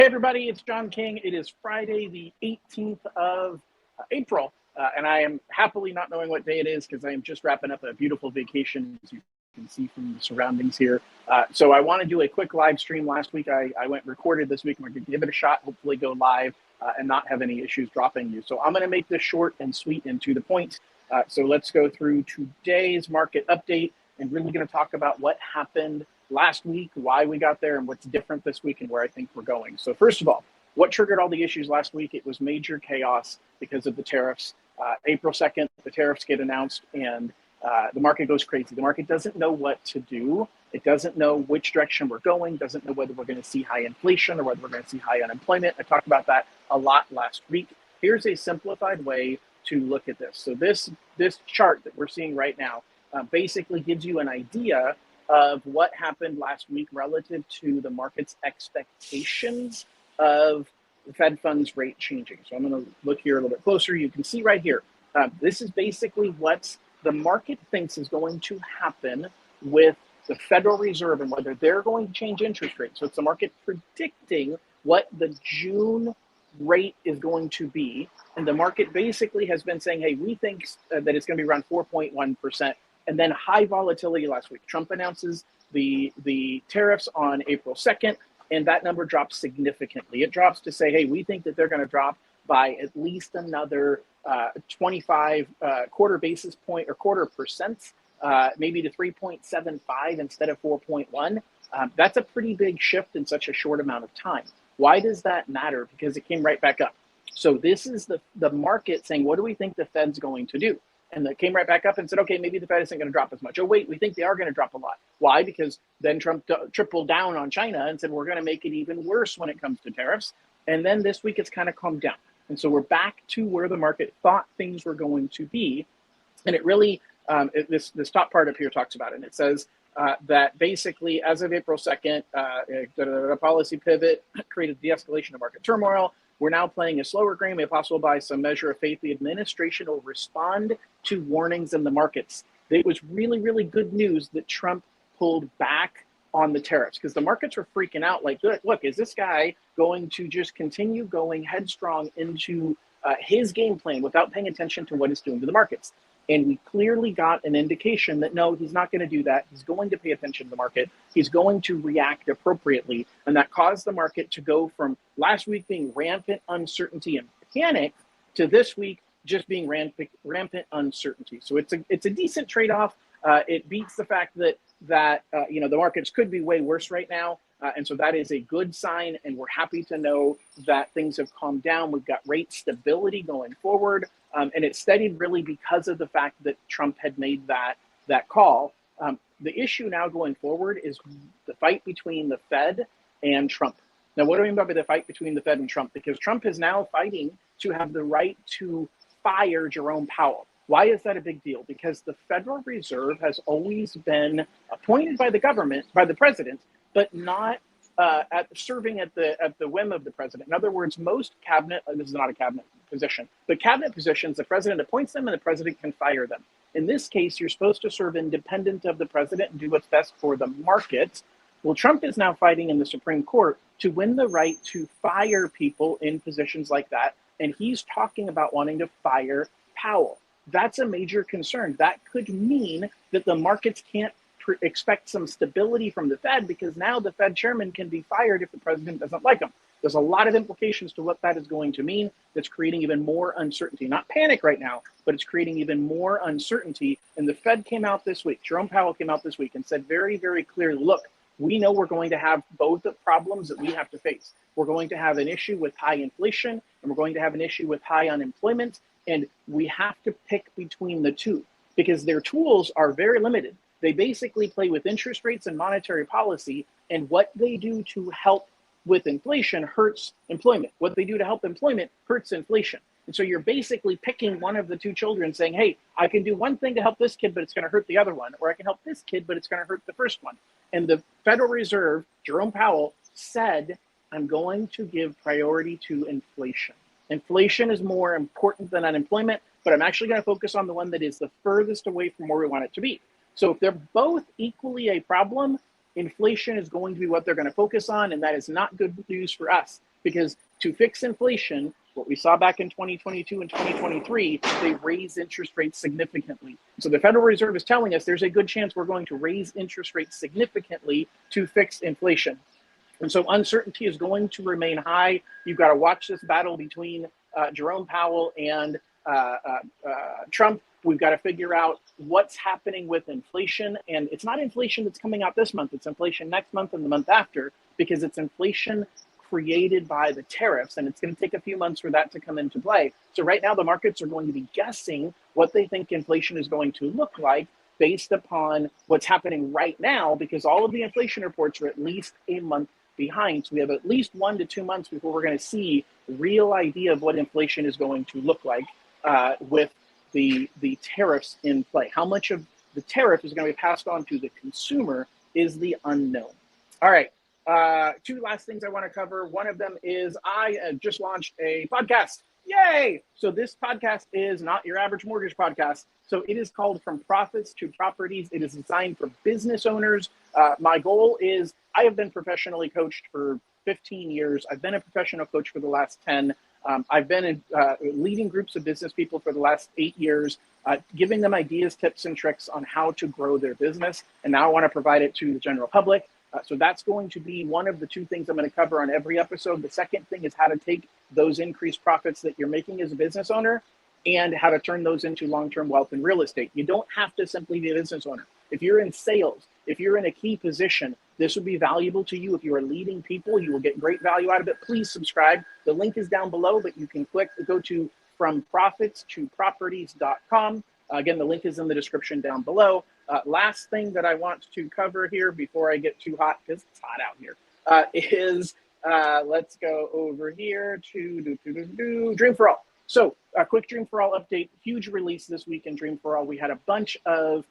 Hey everybody, it's John King. It is Friday, the 18th of April, and I am happily not knowing what day it is because I am just wrapping up a beautiful vacation, as you can see from the surroundings here. So I want to do a quick live stream. Last week I went recorded. This week I'm going to give it a shot, hopefully go live and not have any issues dropping you. So I'm going to make this short and sweet and to the point. So let's go through today's market update and really going to talk about what happened last week, why we got there, and what's different this week and where I think we're going. So first of all, what triggered all the issues last week? It was major chaos because of the tariffs. April 2nd, the tariffs get announced and the market goes crazy. The market doesn't know what to do. It doesn't know which direction we're going, doesn't know whether we're going to see high inflation or whether we're going to see high unemployment. I talked about that a lot last week. Here's a simplified way to look at this. So this chart that we're seeing right now basically gives you an idea of what happened last week relative to the market's expectations of the Fed funds rate changing. So I'm going to look here a little bit closer. You can see right here, this is basically what the market thinks is going to happen with the Federal Reserve and whether they're going to change interest rates. So it's the market predicting what the June rate is going to be. And the market basically has been saying, hey, we think that it's going to be around 4.1%. And then high volatility last week. Trump announces the tariffs on April 2nd, and that number drops significantly. It drops to say, hey, we think that they're going to drop by at least another 25 quarter basis point or quarter percent, maybe to 3.75 instead of 4.1. That's a pretty big shift in such a short amount of time. Why does that matter? Because it came right back up. So this is the market saying, what do we think the Fed's going to do? And that came right back up and said, okay, maybe the Fed isn't going to drop as much. Oh, wait, we think they are going to drop a lot. Why? Because then Trump tripled down on China and said, we're going to make it even worse when it comes to tariffs. And then this week it's kind of calmed down. And so we're back to where the market thought things were going to be. And it really, this top part up here talks about it. And it says that basically as of April 2nd, a policy pivot created de-escalation of market turmoil. We're now playing a slower game, made possible by some measure of faith. The administration will respond to warnings in the markets. It was really, really good news that Trump pulled back on the tariffs because the markets were freaking out like, look, is this guy going to just continue going headstrong into his game plan without paying attention to what it's doing to the markets? And we clearly got an indication that, no, he's not going to do that. He's going to pay attention to the market. He's going to react appropriately. And that caused the market to go from last week being rampant uncertainty and panic to this week just being rampant uncertainty. So it's a decent trade-off. It beats the fact that the markets could be way worse right now. And so that is a good sign. And we're happy to know that things have calmed down. We've got rate stability going forward. And it steadied really because of the fact that Trump had made that call. The issue now going forward is the fight between the Fed and Trump. Now, what do I mean by the fight between the Fed and Trump? Because Trump is now fighting to have the right to fire Jerome Powell. Why is that a big deal? Because the Federal Reserve has always been appointed by the government, by the president, but not serving at the whim of the president. In other words, most cabinet, this is not a cabinet position, but cabinet positions, the president appoints them and the president can fire them. In this case, you're supposed to serve independent of the president and do what's best for the market. Well, Trump is now fighting in the Supreme Court to win the right to fire people in positions like that. And he's talking about wanting to fire Powell. That's a major concern. That could mean that the markets can't expect some stability from the Fed because now the Fed chairman can be fired if the president doesn't like him. There's a lot of implications to what that is going to mean. That's creating even more uncertainty. Not panic right now, but it's creating even more uncertainty. And the Fed came out this week, Jerome Powell came out this week and said very, very clearly, look, we know we're going to have both the problems that we have to face. We're going to have an issue with high inflation and we're going to have an issue with high unemployment. And we have to pick between the two because their tools are very limited. They basically play with interest rates and monetary policy, and what they do to help with inflation hurts employment. What they do to help employment hurts inflation. And so you're basically picking one of the two children saying, hey, I can do one thing to help this kid, but it's going to hurt the other one, or I can help this kid, but it's going to hurt the first one. And the Federal Reserve, Jerome Powell, said, I'm going to give priority to inflation. Inflation is more important than unemployment, but I'm actually going to focus on the one that is the furthest away from where we want it to be. So if they're both equally a problem, inflation is going to be what they're going to focus on, and that is not good news for us. because to fix inflation, what we saw back in 2022 and 2023, they raised interest rates significantly. So the Federal Reserve is telling us there's a good chance we're going to raise interest rates significantly to fix inflation. And so uncertainty is going to remain high. You've got to watch this battle between Jerome Powell and Trump. We've got to figure out what's happening with inflation. And it's not inflation that's coming out this month. It's inflation next month and the month after, because it's inflation created by the tariffs. And it's going to take a few months for that to come into play. So right now, the markets are going to be guessing what they think inflation is going to look like based upon what's happening right now, because all of the inflation reports are at least a month behind. So we have at least 1 to 2 months before we're going to see a real idea of what inflation is going to look like with the tariffs in play. How much of the tariff is going to be passed on to the consumer is the unknown. All right. Two last things I want to cover. One of them is I just launched a podcast. Yay! So this podcast is not your average mortgage podcast. So it is called From Profits to Properties. It is designed for business owners. My goal is, I have been professionally coached for 15 years. I've been a professional coach for the last 10. I've been in, leading groups of business people for the last 8 years, giving them ideas, tips, and tricks on how to grow their business. And now I want to provide it to the general public. So that's going to be one of the two things I'm going to cover on every episode. The second thing is how to take those increased profits that you're making as a business owner and how to turn those into long-term wealth in real estate. You don't have to simply be a business owner. If you're in sales, if you're in a key position, this would be valuable to you. If you are leading people, you will get great value out of it. Please subscribe. The link is down below, but you can go to FromProfitsToProperties.com. Again, the link is in the description down below. Last thing that I want to cover here before I get too hot, because it's hot out here, is let's go over here to Dream for All. So a quick Dream for All update. Huge release this week in Dream for All. We had a bunch of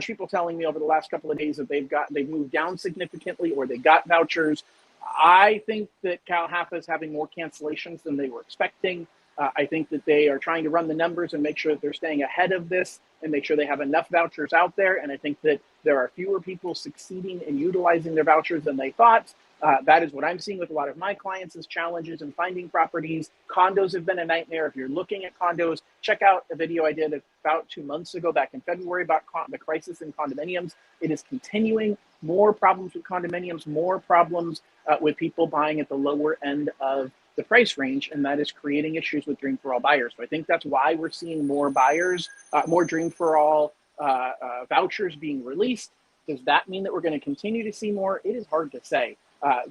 people telling me over the last couple of days that they've moved down significantly or they got vouchers. I think that Cal Halfa is having more cancellations than they were expecting. I think that they are trying to run the numbers and make sure that they're staying ahead of this and make sure they have enough vouchers out there. And I think that there are fewer people succeeding in utilizing their vouchers than they thought. That is what I'm seeing with a lot of my clients is challenges in finding properties. Condos have been a nightmare. If you're looking at condos, check out a video I did about 2 months ago, back in February, about the crisis in condominiums. It is continuing. More problems with condominiums, more problems with people buying at the lower end of the price range, and that is creating issues with Dream for All buyers. So I think that's why we're seeing more buyers, more Dream for All vouchers being released. Does that mean that we're going to continue to see more? It is hard to say.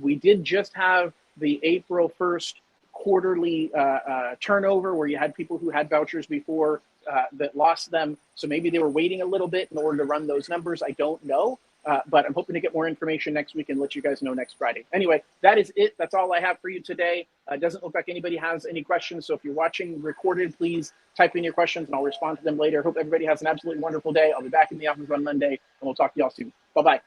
We did just have the April 1st quarterly turnover where you had people who had vouchers before that lost them. So maybe they were waiting a little bit in order to run those numbers. I don't know. But I'm hoping to get more information next week and let you guys know next Friday. Anyway, that is it. That's all I have for you today. It doesn't look like anybody has any questions. So if you're watching recorded, please type in your questions and I'll respond to them later. Hope everybody has an absolutely wonderful day. I'll be back in the office on Monday and we'll talk to y'all soon. Bye-bye.